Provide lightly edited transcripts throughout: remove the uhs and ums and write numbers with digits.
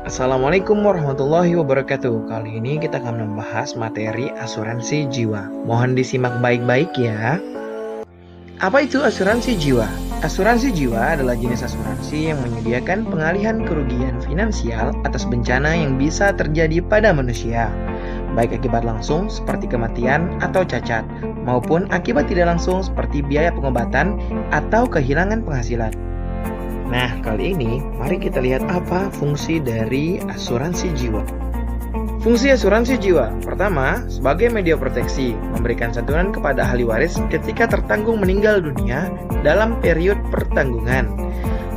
Assalamualaikum warahmatullahi wabarakatuh. Kali ini kita akan membahas materi asuransi jiwa. Mohon disimak baik-baik ya. Apa itu asuransi jiwa? Asuransi jiwa adalah jenis asuransi yang menyediakan pengalihan kerugian finansial atas bencana yang bisa terjadi pada manusia, baik akibat langsung seperti kematian atau cacat, maupun akibat tidak langsung seperti biaya pengobatan atau kehilangan penghasilan. Nah, kali ini mari kita lihat apa fungsi dari asuransi jiwa. Fungsi asuransi jiwa, pertama, sebagai media proteksi, memberikan santunan kepada ahli waris ketika tertanggung meninggal dunia dalam periode pertanggungan.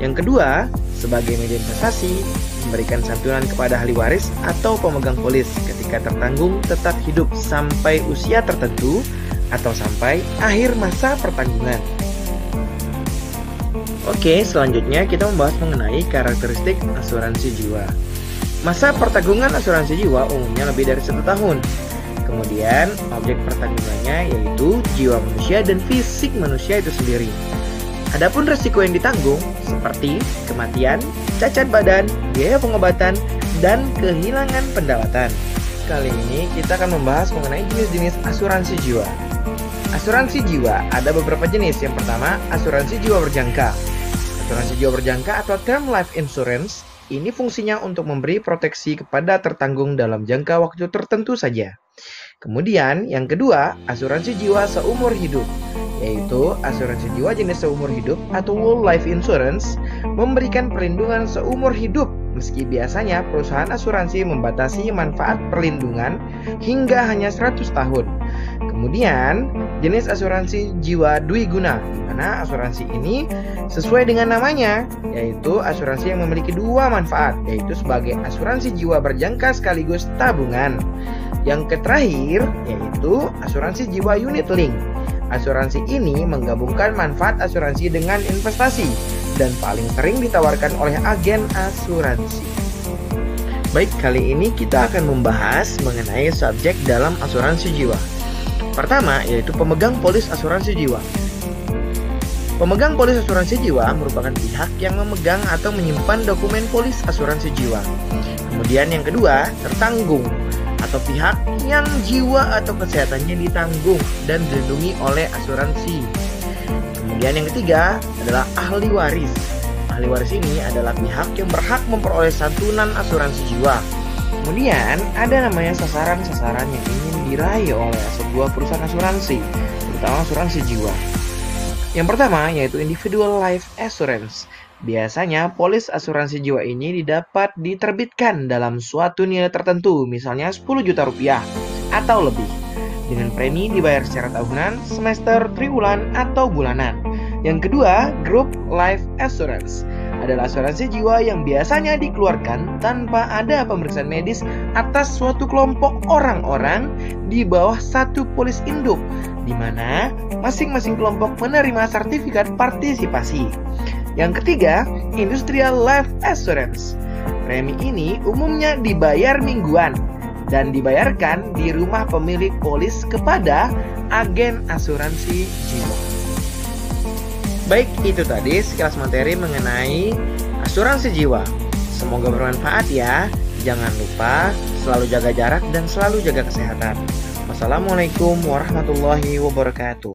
Yang kedua, sebagai media investasi, memberikan santunan kepada ahli waris atau pemegang polis ketika tertanggung tetap hidup sampai usia tertentu atau sampai akhir masa pertanggungan. Oke, selanjutnya kita membahas mengenai karakteristik asuransi jiwa. Masa pertanggungan asuransi jiwa umumnya lebih dari 1 tahun. Kemudian, objek pertanggungannya yaitu jiwa manusia dan fisik manusia itu sendiri. Adapun risiko yang ditanggung seperti kematian, cacat badan, biaya pengobatan, dan kehilangan pendapatan. Kali ini kita akan membahas mengenai jenis-jenis asuransi jiwa. Asuransi jiwa ada beberapa jenis. Yang pertama, asuransi jiwa berjangka. Asuransi jiwa berjangka atau term life insurance ini fungsinya untuk memberi proteksi kepada tertanggung dalam jangka waktu tertentu saja. Kemudian yang kedua, asuransi jiwa seumur hidup, yaitu asuransi jiwa jenis seumur hidup atau whole life insurance memberikan perlindungan seumur hidup meski biasanya perusahaan asuransi membatasi manfaat perlindungan hingga hanya 100 tahun. Kemudian, jenis asuransi jiwa dwiguna, di mana asuransi ini sesuai dengan namanya, yaitu asuransi yang memiliki 2 manfaat, yaitu sebagai asuransi jiwa berjangka sekaligus tabungan. Yang terakhir, yaitu asuransi jiwa unit link. Asuransi ini menggabungkan manfaat asuransi dengan investasi dan paling sering ditawarkan oleh agen asuransi. Baik, kali ini kita akan membahas mengenai subjek dalam asuransi jiwa. Pertama, yaitu pemegang polis asuransi jiwa. Pemegang polis asuransi jiwa merupakan pihak yang memegang atau menyimpan dokumen polis asuransi jiwa. Kemudian yang kedua, tertanggung atau pihak yang jiwa atau kesehatannya ditanggung dan dilindungi oleh asuransi. Kemudian yang ketiga adalah ahli waris. Ahli waris ini adalah pihak yang berhak memperoleh santunan asuransi jiwa. Kemudian ada namanya sasaran-sasaran yang ingin diraih oleh sebuah perusahaan asuransi, terutama asuransi jiwa. Yang pertama yaitu individual life assurance. Biasanya polis asuransi jiwa ini dapat diterbitkan dalam suatu nilai tertentu, misalnya 10 juta rupiah atau lebih, dengan premi dibayar secara tahunan, semester, triwulan, atau bulanan. Yang kedua, group life assurance adalah asuransi jiwa yang biasanya dikeluarkan tanpa ada pemeriksaan medis atas suatu kelompok orang-orang di bawah satu polis induk, di mana masing-masing kelompok menerima sertifikat partisipasi. Yang ketiga, industrial life assurance. Premi ini umumnya dibayar mingguan dan dibayarkan di rumah pemilik polis kepada agen asuransi jiwa. Baik, itu tadi sekilas materi mengenai asuransi jiwa. Semoga bermanfaat ya. Jangan lupa selalu jaga jarak dan selalu jaga kesehatan. Wassalamualaikum warahmatullahi wabarakatuh.